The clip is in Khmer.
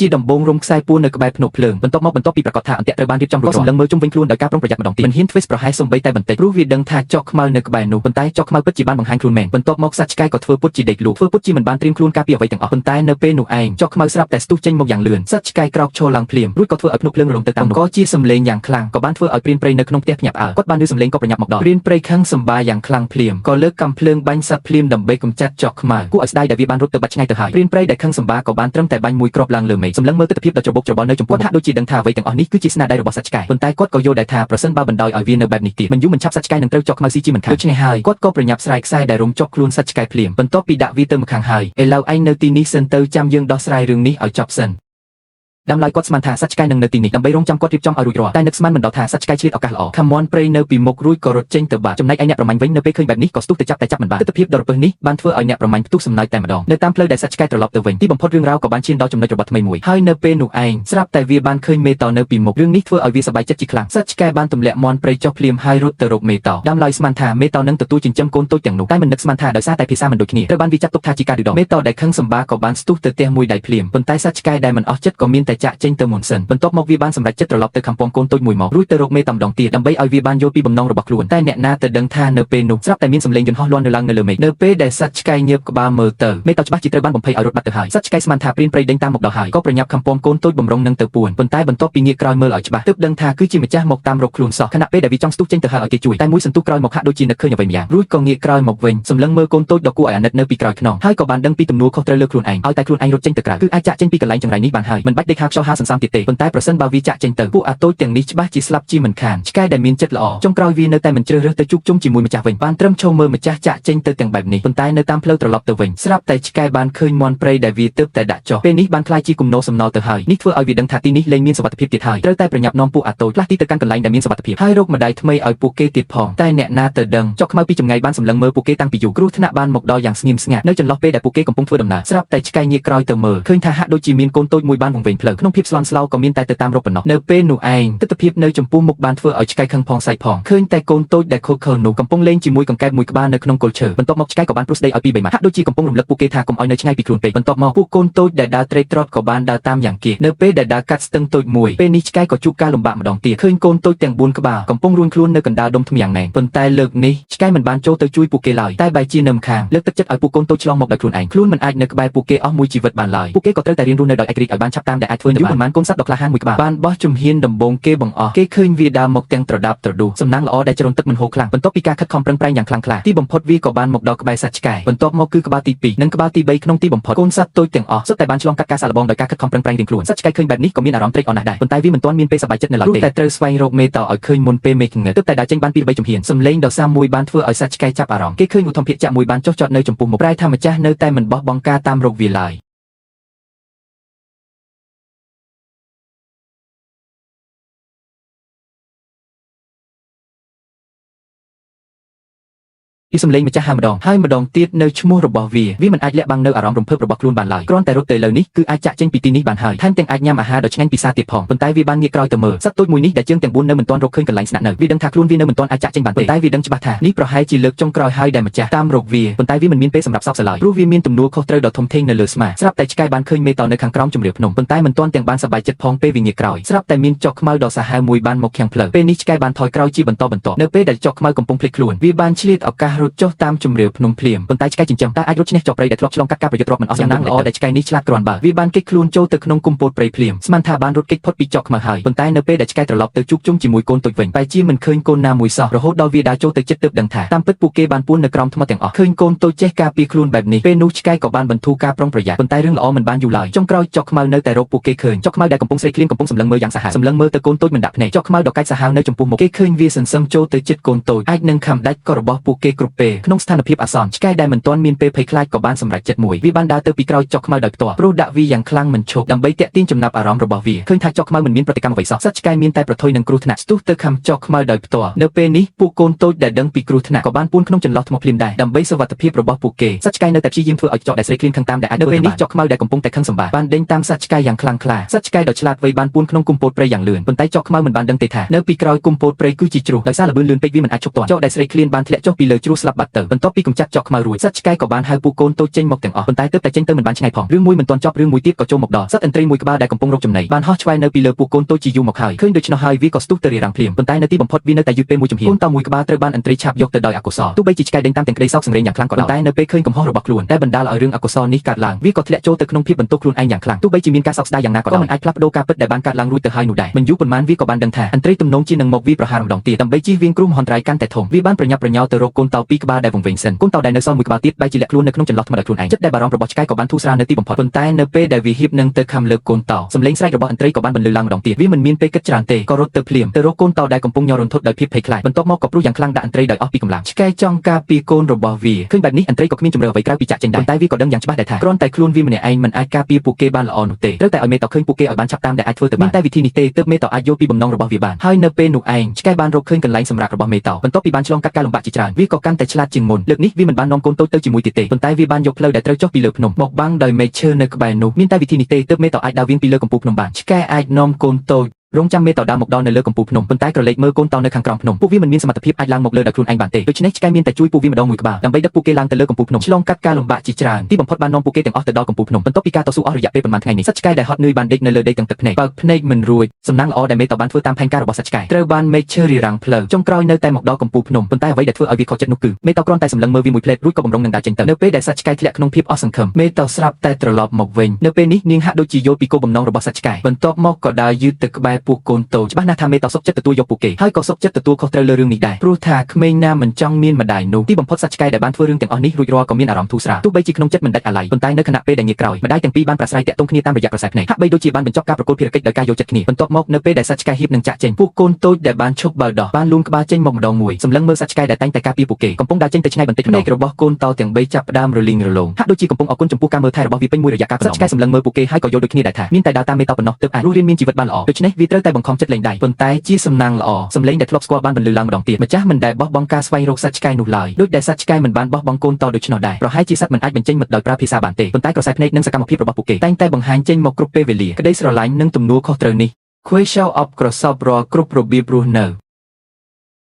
ជាដំបងរំខ្សែពួរនៅក្បែរភ្នក់ភ្លើងបន្ទាប់ពីប្រកាសថាអន្ទាក់ត្រូវបានរៀបចំរួចរាល់សម្លឹងមើលជុំវិញខ្លួនដោយការប្រុងប្រយ័ត្នម្ដងទៀតមិនហ៊ាន twist ប្រហែលសំបីតែបន្តិចព្រោះវាដឹងថាចក់ខ្មៅនៅក្បែរនោះប៉ុន្តែចក់ខ្មៅពិតជាបានបង្ហាញខ្លួនមែនបន្ទាប់មកសត្វឆ្កែក៏ធ្វើពុតជាដេកលក់ធ្វើពុតជាមិនបានត្រៀមខ្លួនការពារអ្វីទាំងអស់ប៉ុន្តែនៅពេលនោះឯងចក់ខ្មៅស្រាប់តែស្ទុះចេញមកយ៉ាងលឿនសត្វឆ្កែក្រោកឈរឡើងភ្លាមរួចក៏ធ្វើឲ្យភ្នក់ភ្លើងរលំទៅតាមនោះក៏ជាសំឡេងយ៉ាងខ្លាំងក៏បានធ្វើឲ្យព្រានព្រៃនៅក្នុងផ្ទះភ្ញាក់ផ្អើលគាត់បានឮសំឡេងក៏ប្រញាប់មកដល់ព្រានព្រៃខឹងសម្បាយ៉ាងខ្លាំងភ្លាមក៏លើកកាំភ្លើងបាញ់សត្វភ្លាមដើម្បីកម្ចាត់ចក់ខ្មៅគួរឲ្យស្ដាយដែលវាបានរត់ទៅបាត់ឆ្ងាយទៅហើយព្រានព្រៃដែលខឹងសម្បាក៏បានត្រឹមតែបាញ់មួយគ្រាប់ឡើងលើមេឃសម្លឹងមើលទិដ្ឋភាពដ៏ច្របូកច្របល់នៅចំពោះហាក់ដូចជាដឹងថាអ្វីទាំងអស់នេះគឺជាស្នាដៃរបស់សត្វឆ្កែប៉ុន្តែគាត់ក៏យល់ដែរថាប្រសិនបើបណ្ដោយឲ្យវានៅបែបនេះទៀតមិនយូរមិនឆាប់សត្វឆ្កែនឹងត្រូវចក់ខ្មៅស៊ីជាមិនខានដូច្នេះហើយគាត់ក៏ប្រញាប់ស្រាយខ្សែដែលរុំចុកខ្លួនសត្វឆ្កែភ្លាមបន្ទាប់ពីដាក់វាទៅម្ខាងហើយឥឡូវឯងនៅទីនេះសិនទៅចាំយើងដោះស្រាយរឿងនេះឲ្យចប់សិនដើមឡើយគាត់ស្មានថាសត្វឆ្កែនឹងនៅទីនេះដើម្បីរងចាំគាត់រៀបចំឲ្យរួចរាល់តែនឹកស្មានមិនដល់ថាសត្វឆ្កែឆ្លៀតឱកាសល្អខមន់ព្រៃនៅពីមុខរួចក៏រត់ចេញទៅបាត់ចំណែកឯអ្នកប្រមាញ់វិញនៅពេលឃើញបែបនេះក៏ស្ទុះទៅចាប់តែចាប់មិនបានទស្សនភាពដ៏រពឹសនេះបានធ្វើឲ្យអ្នកប្រមាញ់ផ្ទុះសំណើចតែម្ដងនៅតាមផ្លូវដែលសត្វឆ្កែត្រឡប់ទៅវិញទីបំផុតរឿងរ៉ាវក៏បានឈានដល់ចំណុចរបត់ថ្មីមួយហើយនៅពេលនោះឯងស្រាប់តែវាបានឃើញមេតនៅពីមុខរឿងនេះធ្វើឲ្យវាសប្បាយចិត្តជាខ្លាំងសត្វឆ្កែបានទម្លាក់មន់ព្រៃចុះភ្លាមហើយរត់ទៅរកមេតដើមឡើយស្មានថាមេតនឹងទទួលចិញ្ចឹមកូនតូចទាំងនោះតែមិននឹកស្មានថាដោយសារតែភាសាមិនដូចគ្នាត្រូវបានវាចាត់ទុកថាជាការឌឺដមេតដែលខឹងសម្បាក៏បានស្ទុះទៅផ្ទះមួយដៃភ្លាមប៉ុន្តែសត្វឆ្កែដែលមិនអស់ចិត្តក៏មានតែចាក់ចេញទៅមុនសិនបន្ទាប់មកវាបានសម្រេចចិត្តត្រឡប់ទៅខាងពងកូនតូចមួយមករួចទៅរកមេតម្ដងទៀតដើម្បីឲ្យវាបានយល់ពីបំណងរបស់ខ្លួនតែអ្នកណាទៅដឹងថានៅពេលនោះស្រាប់តែមានសម្លេងយន្តហោះលាន់នៅឡើងនៅលើមេឃនៅពេលដែលសត្វឆ្កែញើបក្បាលមើលទៅមេតច្បាស់ជាត្រូវបានបំភ័យឲ្យរត់បាត់ទៅហើយសត្វឆ្កែស្មានថាព្រានព្រៃដេញតាមមកដល់ហើយក៏ប្រញាប់ខាងពងកូនតូចបំរុងនឹងទៅពួនប៉ុន្តែបន្ទាប់ពីងាកក្រោយមើលឲ្យច្បាស់ទើបដឹងថាគឺជាម្ចាស់មកតាមរកខ្លួនសោះខណៈពេលដែលវាចង់ស្ទុះចេញទៅហៅឲ្យគេជួយតែមួយសន្ទុះក្រោយមកហាក់ដូចជានឹកឃើញអ្វីម្យ៉ាងរួចក៏ងាកក្រោយមកវិញសម្លឹងមើលកូនតូចដ៏គួរឲ្យអាណិតនៅពីក្រោយខ្នងហើយក៏បានដឹងពីទំនួលខុសត្រូវលើខ្លួនឯងឲ្យតែខ្លួនឯងរត់ចេញទៅក្រៅគឺអាចចាក់ចេញពីកន្លែងចង្រៃនេះបានហើយមិនបាច់ដេកហាខ្យល់ហាសន្សំទៀតទេប៉ុន្តែប្រសិនបើវាចាក់ចេញទៅពួកអាតូចទាំងនេះច្បាស់ជាស្លាប់ជាមិនខានឆ្កែដែលមានចិត្តល្អចុងក្រោយវានៅតែមិនជ្រើសរើសទៅជួបជុំជាមួយម្ចាស់វិញបានត្រឹមឈរមើលម្ចាស់ចាក់ចេញទៅទាំងបែបនេះប៉ុន្តែនៅតាមផ្លូវត្រឡប់ទៅវិញស្រាប់តែឆ្កែបានឃើញមន់ព្រៃដែលវាទើបតែដាក់ចុះពេលនេះបានក្លាយជាគំនរសំណល់ទៅហើយនេះធ្វើឲ្យវាដឹងថាទីនេះលែងមានសុវត្ថិភាពទៀតហើយត្រូវតែប្រញាប់នាំពួកអាតូចផ្លាស់ទីទៅកាន់កន្លែងដែលមានសុវត្ថិភាពហើយរកម្ដាយថ្មីឲ្យពួកគេទៀតផងតែអ្នកណាទៅដឹងចុកខ្មៅពីចម្ងាយបានសម្លឹងមើលពួកគេតាំងពីយូរគ្រោះថ្នាក់បានមកដល់យ៉ាងស្ងៀមស្ងាត់នៅចន្លោះពេលដែលពួកគេកំពុងធ្វើដំណើរស្រាប់តែឆ្កែងាកក្រោយទៅមើលឃើញថាហាក់ដូចជាមានកូនតូចមួយបានវង្វេងផ្លូវក្នុងភាពស្លន់ស្លោក៏មានតែទៅតាមរកប៉ុណ្ណោះនៅពេលនោះឯងទស្សនភាពនៅចំពោះមុខបានធ្វើឲ្យឆ្កែខឹងផងសែកផងឃើញតែកូនតូចដែលខូចខើនោះកំពុងលេងជាមួយកង្កែបមួយក្បាលនៅក្នុងគល់ឈើបន្ទាប់មកឆ្កែក៏បានព្រុសស្ដីឲ្យពី3ម៉ាត់ហាក់ដូចជាកំពុងរំលឹកពួកគេថាកុំឲ្យនៅឆ្ងាយពីខ្លួនពេកបន្ទាប់មកពួកកូនតូចដែលដើរត្រេកត្រត់ក៏បានដើរតាមយ៉ាងគៀកនៅពេលដែលដើរកាត់ស្ទឹងតូចមួយពេលនេះឆ្កែក៏ជួបការលំបាកម្ដងទៀតឃើញកូនតូចទាំង4ក្បាលកំពុងរួញខ្លួននៅកណ្ដាលដុំធ្មៀងណែនប៉ុន្តែលើកនេះឆ្កែមិនបានចូលទៅជួយពួកគេឡើយតែបែរជានៅម្ខាងលើកទឹកចិត្តឲ្យពួកកូនតូចឆ្លងមកដោយខ្លួនឯងខ្លួនមិនអាចនៅក្បែរពួកគេអស់មួយជីវិតបានឡើយពួកគេក៏ត្រូវតែរៀនរស់នៅដោយឯករាជ្យឲ្យបានឆាប់តាមដែលអាចធ្វើទៅបានប៉ុន្មានកូនសត្វដ៏ក្លាហានមួយក្បាលបានបោះជំហានដំបូងគេបង្អស់គេឃើញវាដើរមកទាំងត្រដាប់ត្រដួសសំណាងល្អដែលជ្រុនទឹកមិនហូរខ្លាំងបន្ទាប់ពីការខិតខំប្រឹងប្រែងយ៉ាងខ្លាំងក្លាទីបំផុតវាក៏បានមកដល់ក្បែរសត្វឆ្កែបន្ទាប់មកគឺក្បាលទី2និងក្បាលទី3ក្នុងទីបំផុតកូនសត្វតូចទាំងអស់សុទ្ធតែបានឆ្លងកាត់ការសាកល្បងដោយការខិតខំប្រឹងប្រែងរៀងខ្លួនសត្វឆ្កែឃើញបែបនេះក៏មានអារម្មណ៍ត្រេកអរណាស់ដែរប៉ុន្តែវាមិនទាន់មានពេលសប្បាយចិត្តនៅឡើយទេតែត្រូវស្វែងរកមេតឲ្យឃើញមុនពេលមេឃងឹតទើបតែដើរចេញបានពី3ជំហានសំឡេងដ៏សាមមួយបានធ្វើឲ្យសត្វឆ្កែចាប់អារម្មណ៍គេឃើញវត្ថុភាគចាក់មួយបានចុះចតនៅចំពោះមុខប្រែថាម្ចាស់នៅតែមិនបោះបង់ការតាមរកវាឡើយពីសំឡេងម្ចាស់ម្ដងហើយម្ដងទៀតនៅឈ្មោះរបស់វាមិនអាចលាក់បាំងនៅអារម្មណ៍រំភើបរបស់ខ្លួនបានឡើយគ្រាន់តែរត់ទៅលើនេះគឺអាចចាក់ចេញពីទីនេះបានហើយថែមទាំងអាចញ៉ាំអាហារដ៏ឆ្ងាញ់ពិសាទៀតផងប៉ុន្តែវាបានងាកក្រោយទៅមើលសត្វតូចមួយនេះដែលជើងទាំង4នៅមិនទាន់រកឃើញកន្លែងស្នាក់នៅវាដឹងថាខ្លួនវានៅមិនទាន់អាចចាក់ចេញបានទេតែវាដឹងច្បាស់ថានេះប្រហែលជាលើកចុងក្រោយហើយដែលម្ចាស់តាមរកវាប៉ុន្តែវាមិនមានពេលសម្រាប់សោកសៅឡើយព្រោះវាមានទំនួលខុសត្រូវដ៏ធំធេងនៅលើស្មាស្រាប់តែឆ្កែបានឃើញមេតនៅខាងក្រោមជម្រាលភ្នំប៉ុន្តែមិនទាន់ទាំងបានសប្បាយចិត្តផងពេលវាងាកក្រោយស្រាប់តែមានចុកខ្មៅដ៏សាហាវមួយបានមកខាងផ្លូវពេលនេះឆ្កែបានថយក្រោយជាបន្តបន្ទាប់នៅពេលដែលចុកខ្មៅកំពុងភ្លេចខ្លួនវាបានឆ្លៀតឱកាសរត់ចុះតាមជម្រាលភ្នំភ្លាមប៉ុន្តែឆ្កែចិញ្ចឹមតែអាចរត់ឈ្នះចុកព្រៃដែលធ្លាប់ឆ្លងកាត់ការប្រយុទ្ធរាប់មិនអស់យ៉ាងណាល្អដែលឆ្កែនេះឆ្លាតគ្រាន់បើវាបានគេចខ្លួនចូលទៅក្នុងគុម្ពោតព្រៃភ្លាមស្មានថាបានរត់គេចផុតពីចុកខ្មៅហើយប៉ុន្តែនៅពេលដែលឆ្កែត្រឡប់ទៅជួបជុំជាមួយកូនតូចវិញបែរជាមិនឃើញកូនណាមួយសោះរហូតដល់វាដើរចូលទៅជិតទើបដឹងថាតាមពិតពួកគេបានពួននៅក្រោមថ្មទាំងអស់ឃើញកូនតូចចេះការពារខ្លួនបែបនេះពេលនោះឆ្កែក៏បានបន្ធូរការប្រុងប្រយ័ត្នប៉ុន្តែរឿងល្អមិនបានយូរឡើយចុងក្រោយចុកខ្មៅនៅតែរកពួកគេឃើញចុកខ្មៅដែលកំពុងស្រេកឃ្លានកំពុងសម្លឹងមើលយ៉ាងសាហាវសម្លឹងមើលទៅកូនតូចមិនដាក់ភ្នែកចុកខ្មៅដ៏កាច់សាហាវនៅចំពោះមុខគេឃើញវាសន្សឹមចូលទៅជិតកូនតូចអាចនឹងខំដាច់ក៏របស់ពួកគេគ្រប់ពេលក្នុងស្ថានភាពអាសន្នឆ្កែដែលមិនទាន់មានពេលភ័យខ្លាចក៏បានសម្រេចចិត្តមួយវាបានដើរទៅពីក្រោយចុកខ្មៅដោយផ្ទាល់ព្រោះដាក់វាយ៉ាងខ្លាំងមិនឈប់ដើម្បីទាក់ទាញចំណាប់អារម្មណ៍របស់វាឃើញថាចុកខ្មៅមិនមានប្រតិកម្មអ្វីសោះសត្វឆ្កែមានតែប្រថុយនឹងគ្រោះថ្នាក់ស្ទុះទៅខំចុកខ្មៅដោយផ្ទាល់នៅពេលនេះពួកកូនតូចដែលដឹងពីគ្រោះថ្នាក់ក៏បានពួនក្នុងចន្លោះថ្មភ្លាមដែរដើម្បីសុវត្ថិភាពរបស់ពួកគេសត្វឆ្កែនៅតែព្យាយាមធ្វើឲ្យចុកដែលស្រេកឃ្លានខឹងតាមដែលអាចនៅពេលនេះចុកខ្មៅដែលកំពុងតែខឹងសម្បាបានដេញតាមសត្វឆ្កែយ៉ាងខ្លាំងក្លាសត្វឆ្កែដ៏ឆ្លាតវៃបានពួនក្នុងគុម្ពោតព្រៃយ៉ាងលឿនប៉ុន្តែចុកខ្មៅមិនបានដឹងទេថានៅពីក្រោយគុម្ពោតព្រៃគឺជាជ្រោះដោយសារល្បឿនលឿនពេកវាមិនអាចឈប់ទាន់ចុកដែលស្រេកឃ្លានបានធ្លាក់ចុះពីលើជ្រោះ រស្លាប់បាត់ទៅបន្ទាប់ពីកំចាត់ចកខ្មៅរួចសត្វឆ្កែក៏បានហៅពូកូនតូចចេញមកទាំងអស់ប៉ុន្តែទើបតែចេញទៅមិនបានឆ្ងាយផងរឿងមួយមិនទាន់ចប់រឿងមួយទៀតក៏ចូលមកដល់សត្វឥន្ទ្រីមួយក្បាលដែលកំពុងរកចំណីបានហោះឆ្វែងនៅពីលើពូកូនតូចជាយូរមកហើយឃើញដូច្នោះហើយវាក៏ស្ទុះទៅរារាំងភ្លាមប៉ុន្តែនៅទីបំផុតវានៅតែយឺតពេលមួយជំហានកូនតោមួយក្បាលត្រូវបានឥន្ទ្រីឆាបយកទៅដោយអកុសលទោះបីជាឆ្កែដេញតាមទាំងក្តីសោកសង្រេងយ៉ាងខ្លាំងក៏ដោយតែនៅពេលឃើញកំហុសរបស់ខ្លួនដែលបណ្ដាលឲ្យរឿងអកុសលនេះកើតឡើងវាក៏ធ្លាក់ចូលទៅក្នុងភាពបន្ទោសខ្លួនឯងយ៉ាងខ្លាំងទោះបីជាមានការសោកស្ដាយយ៉ាងណាក៏មិនអាចផ្លាស់ប្ដូរការពិតដែលបានកើតឡើងរួចទៅហើយនោះដែរមិនយូរប៉ុន្មានវាក៏បានដឹងថាឥន្ទ្រីទំនងជានឹងមកវាប្រហារម្ដងទៀតដើម្បីជៀសវាងគ្រោះមហន្តរាយកាន់តែធំវាបានប្រញាប់ប្រញោលទៅរកកូនតោពីរក្បាលដែលវង្វេងសិនកូនតោដែលនៅសល់មួយក្បាលទៀតបែរជាលាក់ខ្លួននៅក្នុងចន្លោះថ្មដោយខ្លួនឯងចិត្តដែលបារម្ភរបស់ឆ្កែក៏បានធូរស្រាលនៅទីបំផុតប៉ុន្តែនៅពេលដែលវាហៀបនឹងទៅខំលើកកូនតោសម្លេងស្រែករបស់ឥន្ទ្រីក៏បានបន្លឺឡើងម្ដងទៀតវាមិនមានពេលគិតច្រើនទេក៏រត់ទៅភ្លាមទៅរកកូនតោដែលកំពុងញ័ររន្ធត់ដោយភាពភ័យខ្លាចបន្ទាប់មកក៏ព្រុសយ៉ាងខ្លាំងដាក់ឥន្ទ្រីដោយអស់ពីកម្លាំងឆ្កែចង់ការពារកូនរបស់វាឃើញបែបនេះឥន្ទ្រីក៏គ្មានជំរឿអ្វីក្រៅពីចាក់ចេញដែរតែវាក៏ដឹងយ៉ាងច្បាស់ដែរថាគ្រាន់តែខ្លួនវាម្នាក់ឯងមិនអាចការពារពួកគេបានល្អនោះទេត្រូវតែឲ្យមេតោឃើញពួកគេឲ្យបានឆាប់តាមដែលអាចធ្វើទៅបានតែវិធីនេះទេទើបមេតោអាចយល់ពីបំណងរបស់វាបានហើយនៅពេលនោះឯងឆ្កែបានរកឃើញកន្លែងសម្រាប់របស់មេតោបន្ទាប់ពីបានឆ្លងកាត់ការលំបាកជាច្រើនវាក៏កាន់តែឆ្លាតជាងមុនលើកនេះវាមិនបាននាំកូនតូចទៅជាមួយទៀតទេប៉ុន្តែវាបានយកផ្លូវដែលត្រូវចុះពីលើភ្នំមកបាំងដោយមែកឈើនៅក្បែរនោះមានតែវិធីនេះទេទើបមេតោអាចដើរវាងពីលើកំពូលភ្នំបានឆ្កែអាចនាំកូនតូចរងចាំមេតោដើរមកដល់នៅលើកំពូលភ្នំប៉ុន្តែក្រឡេកមើលកូនតោនៅខាងក្រោមភ្នំពួកវាមិនមានសមត្ថភាពអាចឡើងមកលើដោយខ្លួនឯងបានទេដូច្នេះឆ្កែមានតែជួយពួកវាម្ដងមួយក្បាលដើម្បីដឹកពួកគេឡើងទៅលើកំពូលភ្នំឆ្លងកាត់ការលំបាកជាច្រើនទីបំផុតបាននាំពួកគេទាំងអស់ទៅដល់កំពូលភ្នំបន្ទាប់ពីការតស៊ូអស់រយៈពេលប៉ុន្មានថ្ងៃនេះសត្វឆ្កែដែលហត់នឿយបានដេកនៅលើដីទាំងទឹកភ្នែកបើកភ្នែកមិនរួចសំណាងល្អដែលមេតោបានធ្វើតាមផែនការរបស់សត្វឆ្កែត្រូវបានមេឃឈើរារាំងផ្លូវចុងក្រោយនៅតែមកដល់កំពូលភ្នំប៉ុន្តែអ្វីដែលធ្វើឲ្យវាខកចិត្តនោះគឺមេតោគ្រាន់តែសម្លឹងមើលវាមួយភ្លែតរួចក៏បំរុងនឹងដើរចេញទៅនៅពេលដែលសត្វឆ្កែធ្លាក់ក្នុងភាពអស់សង្ឃឹមមេតោស្រាប់តែត្រឡប់មកវិញនៅពេលនេះនាងហាក់ដូចជាយល់ពីគោលបំណងរបស់សត្វឆ្កែបន្ទាប់មកក៏ដើរយឺតទៅក្បែរពួកកូនតូចច្បាស់ណាស់ថាមេតោសុខចិត្តទទួលយកពួកគេហើយក៏សុខចិត្តទទួលខុសត្រូវលើរឿងនេះដែរព្រោះថាក្មេងណាមិនចង់មានម្ដាយនោះទីបំផុតសត្វឆ្កែដែលបានធ្វើរឿងទាំងអស់នេះរួចរាល់ក៏មានអារម្មណ៍ធូរស្រាលទោះបីជាក្នុងចិត្តមិនដាច់អាល័យប៉ុន្តែនៅខណៈពេលដែលងាកក្រោយម្ដាយទាំងពីរបានប្រាស្រ័យតាក់ទងគ្នាតាមរយៈក្រសែភ្នែកហាក់បីដូចជាបានបញ្ចប់ការប្រកួតភារកិច្ចដោយការយកចិត្តគ្នាបន្ទាប់មកនៅពេលដែលសត្វឆ្កែហៀបនឹងចាក់ចេញពួកកូនតូចដែលបានឈប់បាល់ដោះបានលូនក្បាលចេញមកម្ដងមួយសម្លឹងមើលសត្វឆ្កែដែលតែងតែការពារពួកគេកំពុងដើរចេញទៅឆ្ងាយបន្តិចម្ដងរបស់កូនតោទាំង3ចាប់ផ្ដើមរលីងរលោងហាក់ដូចជាកំពុងអរគុណចំពោះការមើលថែរបស់វាពេញមួយរយៈកាលសត្វឆ្កែសម្លឹងមើលពួកគេហើយក៏យល់ដូចគ្នាដែរថាមានតែដើរតាមមេតោប៉ុណ្ណោះទើបអាចរស់រានមានជីវិតបានល្អដូច្នេះវាត្រូវតែបង្ខំចិត្តលេងដៃប៉ុន្តែជាសំណាងល្អសម្លេងដែលធ្លាប់ស្គាល់បានបន្លឺឡើងម្ដងទៀតម្ចាស់មិនដែលបោះបង់ការស្វែងរកសត្វឆ្កែនោះឡើយដូចដែលសត្វឆ្កែមិនបានបោះបង់កូនតោដូច្នោះដែរប្រហែលជាសត្វមិនអាចបញ្ចេញមិត្តដោយប្រើភាសាបានទេប៉ុន្តែក្រសែភ្នែកនិងសកម្មភាពរបស់ពួកគេតែងតែបង្ហាញចេញមកគ្រប់ពេលវេលាក្តីស្រឡាញ់និងទំនួលខុសត្រូវនេះខ្វេ show up ក្រសោបរាល់គ្រប់របៀបរស់នៅ